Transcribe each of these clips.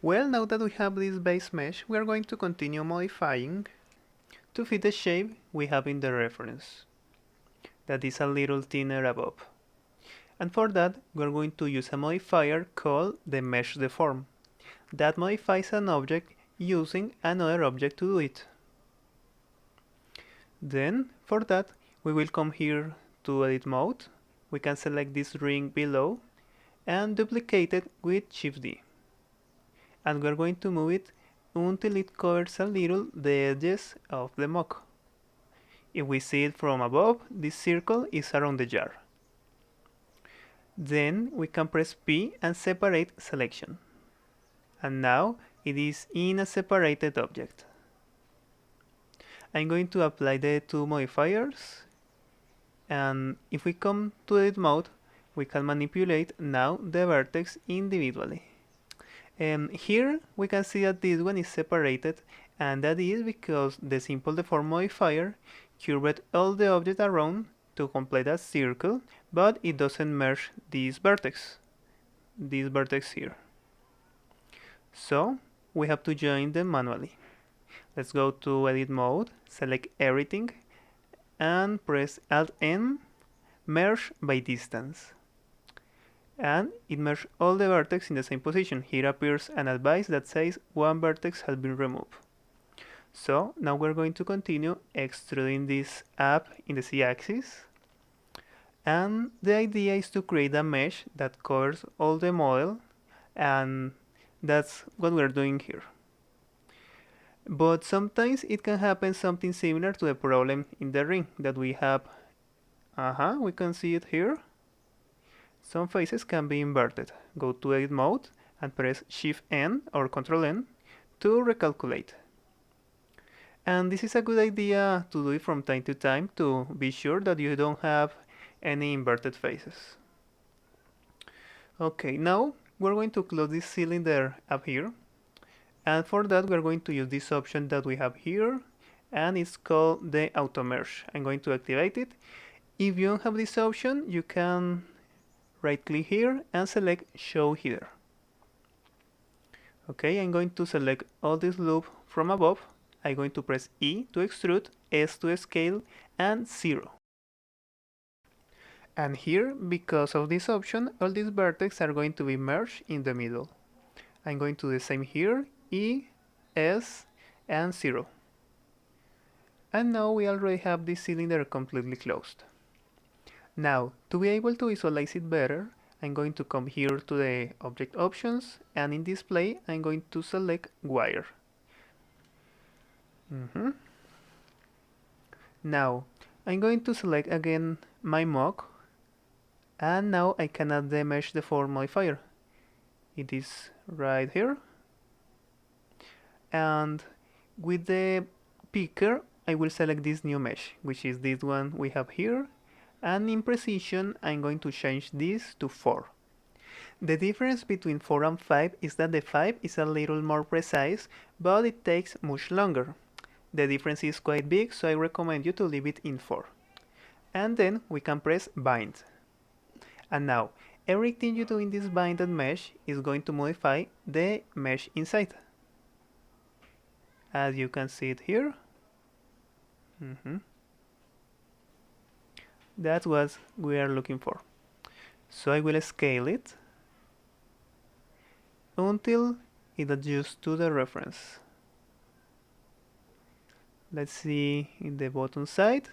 Well, now that we have this base mesh, we are going to continue modifying to fit the shape we have in the reference, that is a little thinner above. And for that, we are going to use a modifier called the mesh deform. That modifies an object using another object to do it. Then, for that, we will come here to edit mode. We can select this ring below and duplicate it with Shift D. And we're going to move it until it covers a little the edges of the mock. If we see it from above, this circle is around the jar. Then we can press P and separate selection. And now it is in a separated object. I'm going to apply the two modifiers, and if we come to edit mode, we can manipulate now the vertex individually. Here we can see that this one is separated, and that is because the simple deform modifier curved all the object around to complete a circle, but it doesn't merge this vertex here. So we have to join them manually. Let's go to edit mode, select everything, and press Alt N, merge by distance. And it merged all the vertex in the same position. Here appears an advice that says one vertex has been removed. So now we're going to continue extruding this up in the Z-axis. And the idea is to create a mesh that covers all the model, and that's what we're doing here. But sometimes it can happen something similar to the problem in the ring that we have. We can see it here. Some faces can be inverted. Go to edit mode and press Shift N or Control N to recalculate. And this is a good idea to do it from time to time to be sure that you don't have any inverted faces. Okay, now we're going to close this cylinder up here. And for that, we're going to use this option that we have here, and it's called the auto merge. I'm going to activate it. If you don't have this option, you can right click here and select show header. Okay, I'm going to select all this loop from above. I'm going to press E to extrude, S to scale, and 0. And here, because of this option, all these vertex are going to be merged in the middle. I'm going to do the same here, E, S, and 0. And now we already have this cylinder completely closed. Now, to be able to visualize it better, I'm going to come here to the object options, and in display, I'm going to select wire. Now, I'm going to select again my mock, and now I can add the mesh deform modifier. It is right here. And with the picker, I will select this new mesh, which is this one we have here. And in precision, I'm going to change this to 4. The difference between 4 and 5 is that the 5 is a little more precise, but it takes much longer. The difference is quite big, so I recommend you to leave it in 4. And then we can press bind. And now, everything you do in this binded mesh is going to modify the mesh inside. As you can see it here. That's what we are looking for. So I will scale it until it adjusts to the reference. Let's see in the bottom side.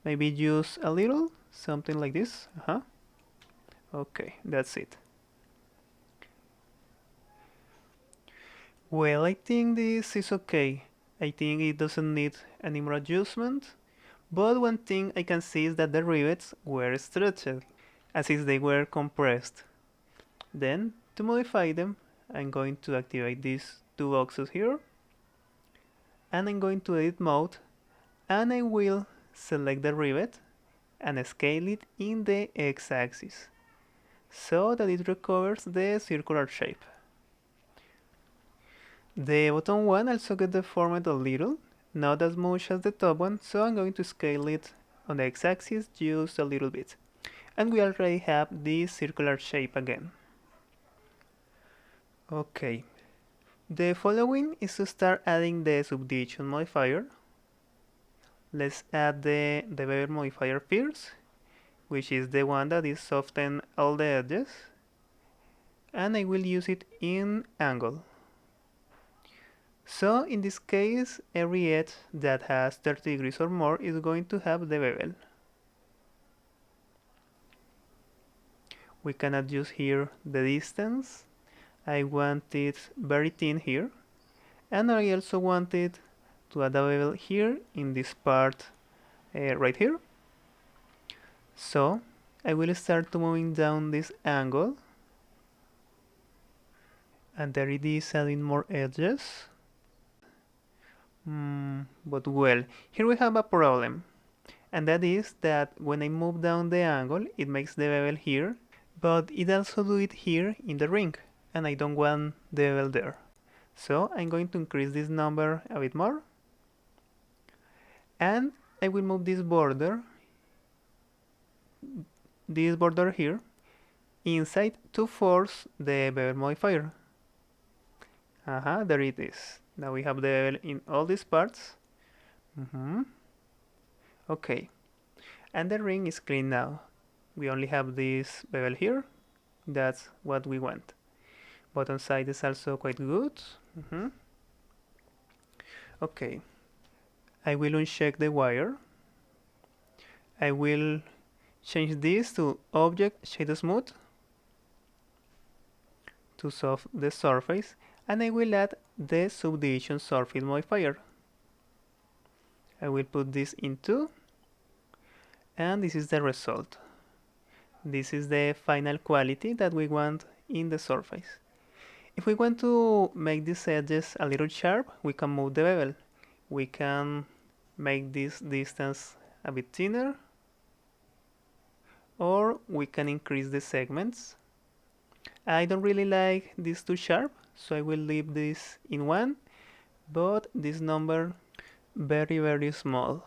Maybe use a little, something like this. Okay, that's it. Well, I think this is okay. I think it doesn't need any more adjustment. But one thing I can see is that the rivets were stretched, as if they were compressed. Then, to modify them, I'm going to activate these two boxes here. And I'm going to edit mode, and I will select the rivet and scale it in the x-axis, so that it recovers the circular shape. The bottom one also got deformed a little, not as much as the top one, so I'm going to scale it on the x-axis just a little bit. And we already have this circular shape again. Okay, The following is to start adding the subdivision modifier. Let's add the bevel modifier first, which is the one that is soften all the edges, and I will use it in angle. So in this case, every edge that has 30 degrees or more is going to have the bevel. We can adjust here the distance. I want it very thin here, and I also wanted to add a bevel here in this part right here. So I will start to moving down this angle, and there it is adding more edges. But well, here we have a problem, and that is that when I move down the angle, it makes the bevel here, but it also do it here in the ring, and I don't want the bevel there. So I'm going to increase this number a bit more, and I will move this border here inside to force the bevel modifier. There it is. Now we have the bevel in all these parts. Okay, and the ring is clean now. We only have this bevel here. That's what we want. Bottom side is also quite good. Okay, I will uncheck the wire. I will change this to object shade smooth to soften the surface, and I will add the subdivision surface modifier. I will put this in 2, and this is the result. This is the final quality that we want in the surface. If we want to make these edges a little sharp, we can move the bevel. We can make this distance a bit thinner, or we can increase the segments. I don't really like this too sharp, so I will leave this in 1, but this number very small.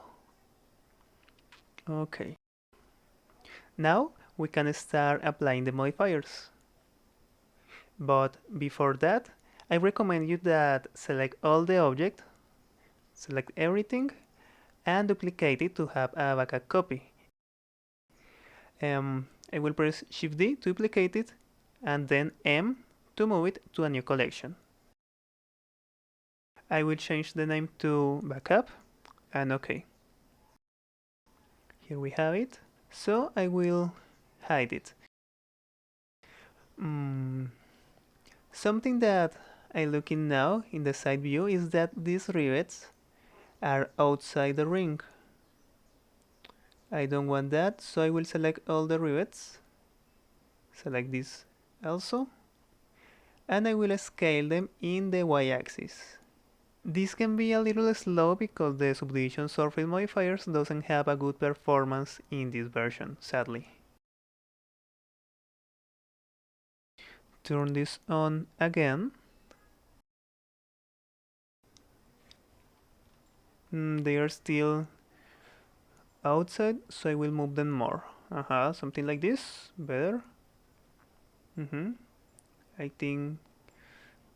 Okay. Now we can start applying the modifiers. But before that, I recommend you that select all the object, select everything, and duplicate it to have a backup copy. I will press Shift D to duplicate it, and then M to move it to a new collection. I will change the name to backup, and OK. Here we have it. So I will hide it. Something that I look in now in the side view is that these rivets are outside the ring. I don't want that, so I will select all the rivets, select this also, and I will scale them in the y-axis. This can be a little slow because the subdivision surface modifiers doesn't have a good performance in this version, sadly. Turn this on again. They are still outside, so I will move them more. Something like this, better. I think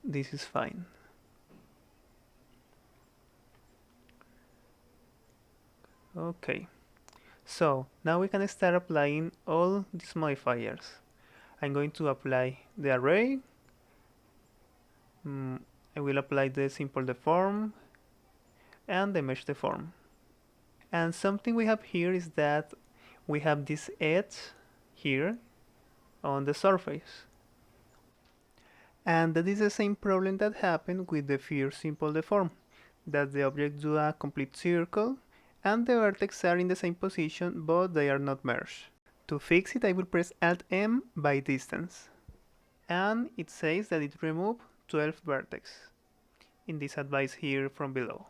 this is fine. Okay, so now we can start applying all these modifiers. I'm going to apply the array. I will apply the simple deform and the mesh deform. And something we have here is that we have this edge here on the surface. And that is the same problem that happened with the first simple deform, that the objects do a complete circle and the vertex are in the same position but they are not merged. To fix it, I will press Alt M by distance, and it says that it removed 12 vertex in this advice here from below.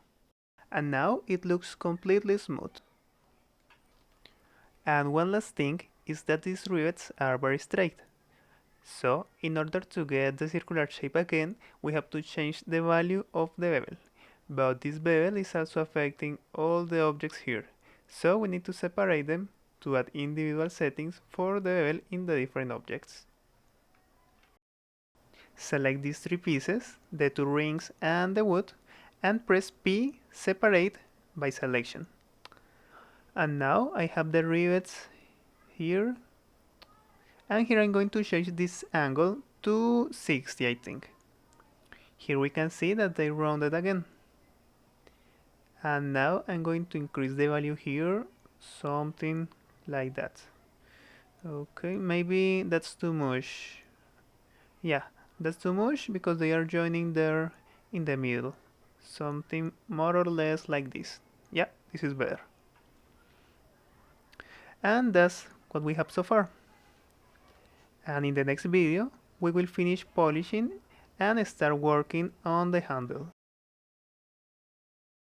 And now it looks completely smooth. And one last thing is that these rivets are very straight. So in order to get the circular shape again, we have to change the value of the bevel. But this bevel is also affecting all the objects here. So we need to separate them to add individual settings for the bevel in the different objects. select these three pieces, the two rings and the wood, and press P, separate by selection. And now I have the rivets here, and here I'm going to change this angle to 60, I think. Here we can see that they rounded again. And now I'm going to increase the value here, something like that. Okay, maybe that's too much. Yeah, that's too much because they are joining there in the middle. Something more or less like this. Yeah, this is better. And that's what we have so far. And in the next video, we will finish polishing and start working on the handle.